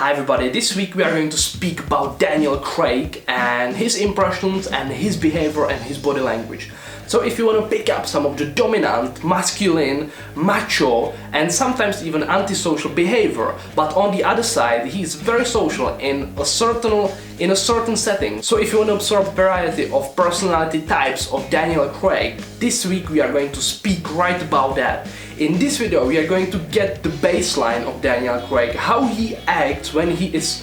Hi everybody, this week we are going to speak about Daniel Craig and his impressions and his behavior and his body language. So if you want to pick up some of the dominant, masculine, macho and sometimes even antisocial behavior, but on the other side he's very social in a certain setting. So if you want to observe a variety of personality types of Daniel Craig, this week we are going to speak right about that. In this video we are going to get the baseline of Daniel Craig, how he acts when he is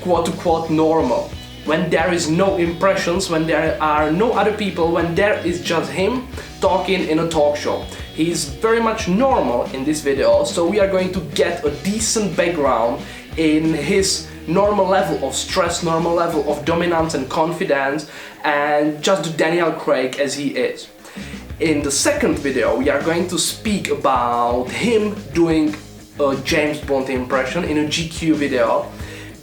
quote-unquote normal, when there is no impressions, when there are no other people, when there is just him talking in a talk show. He's very much normal in this video, so we are going to get a decent background in his normal level of stress, normal level of dominance and confidence, and just the Daniel Craig as he is. In the second video we are going to speak about him doing a James Bond impression in a GQ video.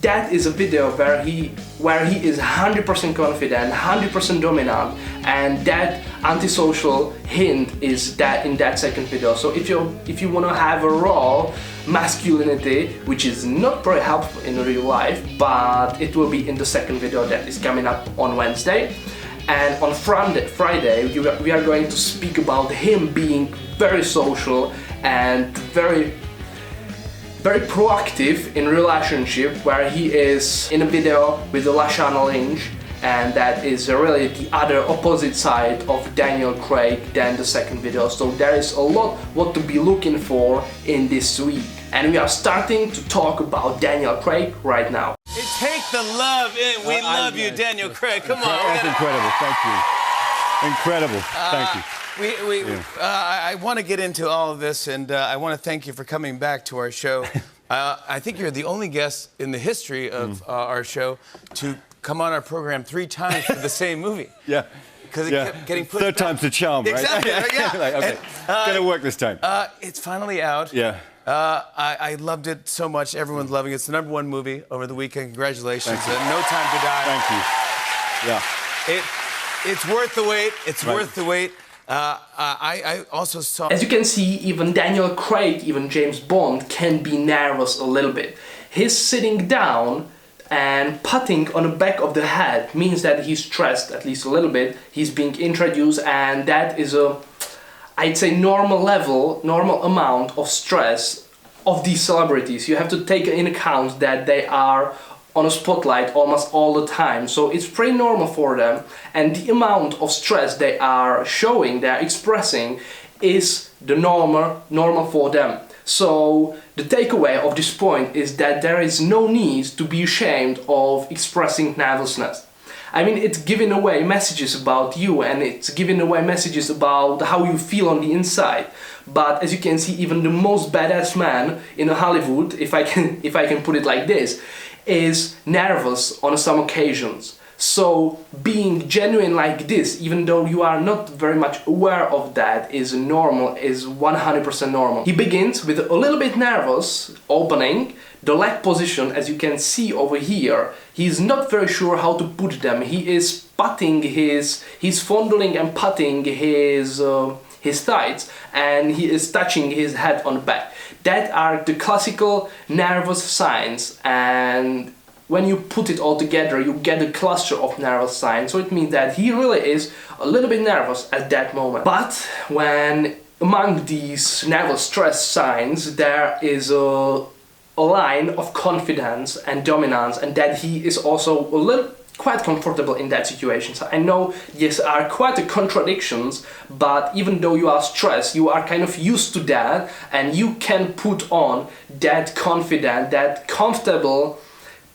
That is a video where he is 100% confident, 100% dominant, and that antisocial hint is that in that second video. So if you want to have a raw masculinity, which is not very helpful in real life, but it will be in the second video that is coming up on Wednesday. And on Friday we are going to speak about him being very social and very proactive in relationship, where he is in a video with Lashana Lynch, and that is really the other opposite side of Daniel Craig than the second video. So there is a lot what to be looking for in this week, and we are starting to talk about Daniel Craig right now. Take the love in. We love you, Daniel Craig. Come on. That's incredible. Thank you. Incredible. Thank you. I want to get into all of this, and I want to thank you for coming back to our show. I think you're the only guest in the history of our show to come on our program 3 times for the same movie. Yeah. Because it kept getting pushed Third back. time's the charm, right? Exactly. Yeah. Like, okay. It's gonna work this time. It's finally out. Yeah. I loved it so much. Everyone's loving it. It's the #1 movie over the weekend. Congratulations. Thank you. No Time to Die. Thank you. Yeah. It's worth the wait. It's worth the wait. I also saw... As you can see, even Daniel Craig, even James Bond can be nervous a little bit. His sitting down and patting on the back of the head means that he's stressed at least a little bit. He's being introduced, and that is a, I'd say, normal level, normal amount of stress of these celebrities. You have to take in account that they are on a spotlight almost all the time, so it's pretty normal for them, and the amount of stress they are showing, they are expressing, is the normal for them. So the takeaway of this point is that there is no need to be ashamed of expressing nervousness. I mean, it's giving away messages about you, and it's giving away messages about how you feel on the inside. But as you can see, even the most badass man in Hollywood, if I can put it like this, is nervous on some occasions. So being genuine like this, even though you are not very much aware of that, is normal, is 100% normal. He begins with a little bit nervous opening. The leg position, as you can see over here, he's not very sure how to put them. He is patting he's fondling and patting his thighs, and he is touching his head on the back. That are the classical nervous signs, and when you put it all together, you get a cluster of nervous signs. So it means that he really is a little bit nervous at that moment. But when among these nervous stress signs, there is a line of confidence and dominance, and that he is also quite comfortable in that situation. So I know these are quite the contradictions, but even though you are stressed, you are kind of used to that, and you can put on that confident, that comfortable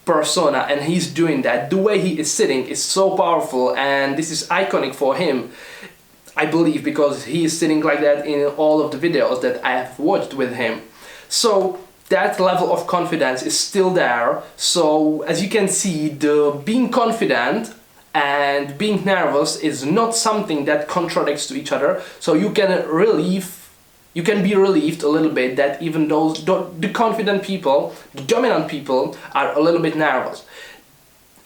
persona, and he's doing that. The way he is sitting is so powerful, and this is iconic for him, I believe, because he is sitting like that in all of the videos that I have watched with him. So that level of confidence is still there. So as you can see, the being confident and being nervous is not something that contradicts to each other. So you can be relieved a little bit that even those the confident people, the dominant people, are a little bit nervous.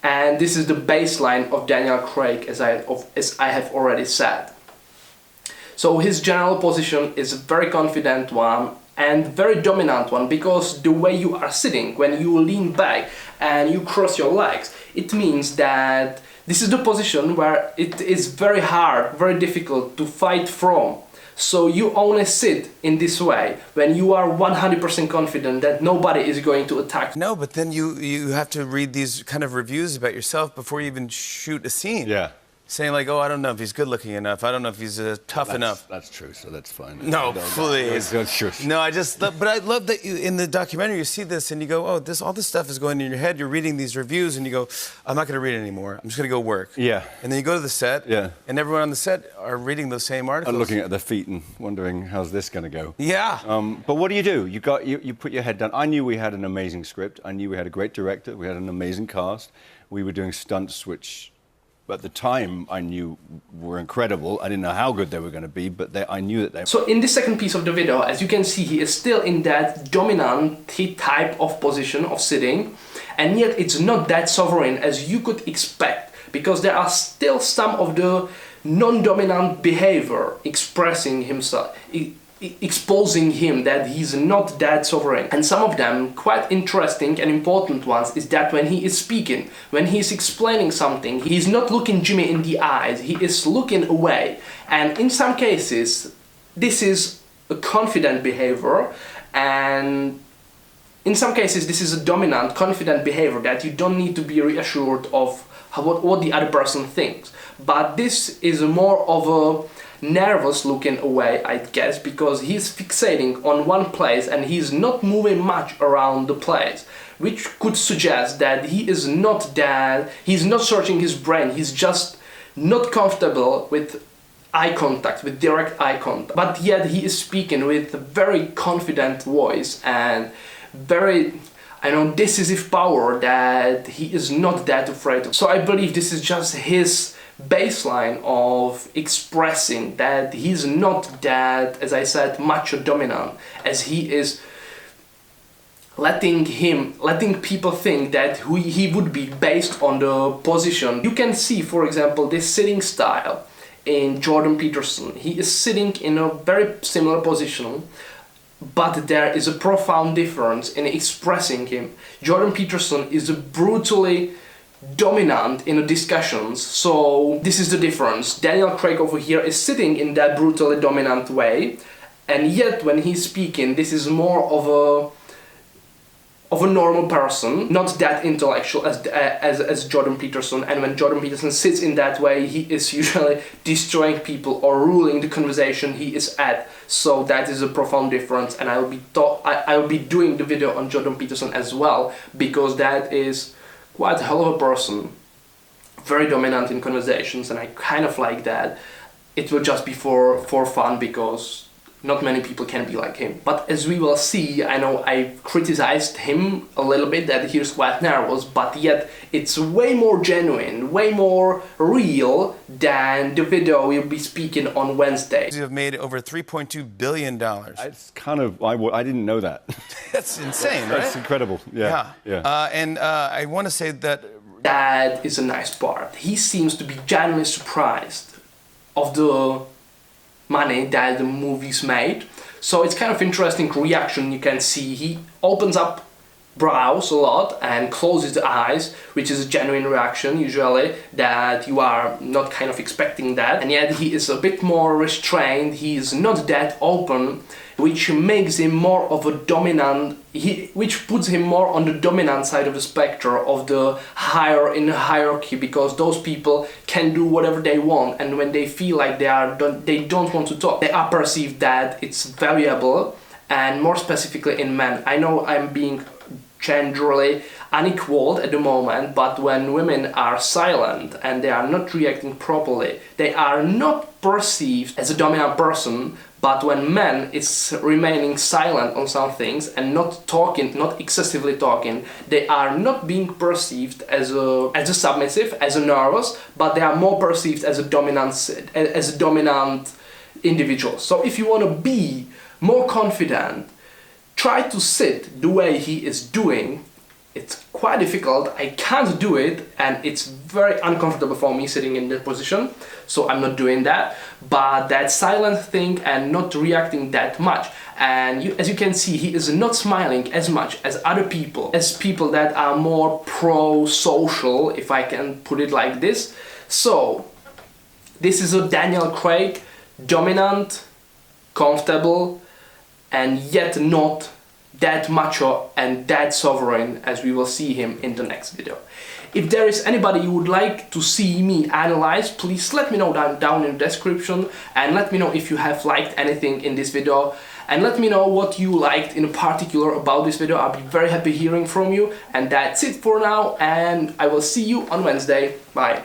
And this is the baseline of Daniel Craig, as I have already said. So his general position is a very confident one, and very dominant one, because the way you are sitting, when you lean back and you cross your legs, it means that this is the position where it is very hard, very difficult to fight from. So you only sit in this way when you are 100% confident that nobody is going to attack. No, but then you have to read these kind of reviews about yourself before you even shoot a scene. Yeah. Saying like, oh, I don't know if he's good looking enough. I don't know if he's tough enough. That's true, so that's fine. No, please. Shush. No, but I love that in the documentary you see this and you go, oh, all this stuff is going in your head. You're reading these reviews and you go, I'm not going to read it anymore. I'm just going to go work. Yeah. And then you go to the set. Yeah. And everyone on the set are reading those same articles. I'm looking at their feet and wondering, how's this going to go? Yeah. But what do? You put your head down. I knew we had an amazing script. I knew we had a great director. We had an amazing cast. We were doing stunts which, at the time, I knew were incredible. I didn't know how good they were going to be, but I knew that they were. So in the second piece of the video, as you can see, he is still in that dominant type of position of sitting, and yet it's not that sovereign as you could expect, because there are still some of the non-dominant behavior expressing himself, exposing him that he's not that sovereign. And some of them, quite interesting and important ones, is that when he is speaking, when he's explaining something, he's not looking Jimmy in the eyes, he is looking away. And in some cases, this is a confident behavior, and in some cases, this is a dominant, confident behavior that you don't need to be reassured of what the other person thinks. But this is more of a nervous looking away, I guess, because he's fixating on one place and he's not moving much around the place, which could suggest that he's not searching his brain, he's just not comfortable with eye contact, with direct eye contact. But yet he is speaking with a very confident voice and very, decisive power that he is not that afraid of. So I believe this is just his baseline of expressing that he's not that, as I said, macho dominant, as he is letting people think that who he would be based on the position. You can see, for example, this sitting style in Jordan Peterson. He is sitting in a very similar position, but there is a profound difference in expressing him. Jordan Peterson is brutally dominant in the discussions, so this is the difference. Daniel Craig over here is sitting in that brutally dominant way, and yet when he's speaking, this is more of a normal person, not that intellectual as Jordan Peterson. And when Jordan Peterson sits in that way, he is usually destroying people or ruling the conversation he is at. So that is a profound difference, and I will be doing the video on Jordan Peterson as well, because that is quite a hell of a person, very dominant in conversations, and I kind of like that. It will just be for fun, because not many people can be like him. But as we will see, I know I criticized him a little bit, that he's quite nervous, but yet it's way more genuine, way more real than the video we'll be speaking on Wednesday. You have made over $3.2 billion. It's kind of, I didn't know that. That's insane, right? That's incredible, yeah. And I want to say that that is a nice part. He seems to be genuinely surprised of the money that the movies made. So it's kind of interesting reaction. You can see he opens up brows a lot and closes the eyes, which is a genuine reaction usually, that you are not kind of expecting that. And yet he is a bit more restrained, he is not that open, which makes him more of a dominant, which puts him more on the dominant side of the spectrum of the hierarchy, because those people can do whatever they want, and when they feel like they don't want to talk, they are perceived that it's valuable. And more specifically in men, I know I'm being generally unequaled at the moment, but when women are silent and they are not reacting properly, they are not perceived as a dominant person. But when men is remaining silent on some things and not talking, not excessively talking, they are not being perceived as a submissive, as a nervous, but they are more perceived as a dominant individual. So if you want to be more confident, try to sit the way he is doing. It's quite difficult. I can't do it, and it's very uncomfortable for me sitting in that position, so I'm not doing that. But that silent thing and not reacting that much, and as you can see, he is not smiling as much as other people, as people that are more pro-social, if I can put it like this. So this is a Daniel Craig, dominant, comfortable, and yet not that macho and that sovereign as we will see him in the next video. If there is anybody you would like to see me analyze, please let me know down in the description, and let me know if you have liked anything in this video, and let me know what you liked in particular about this video. I'll be very happy hearing from you, and that's it for now, and I will see you on Wednesday. Bye.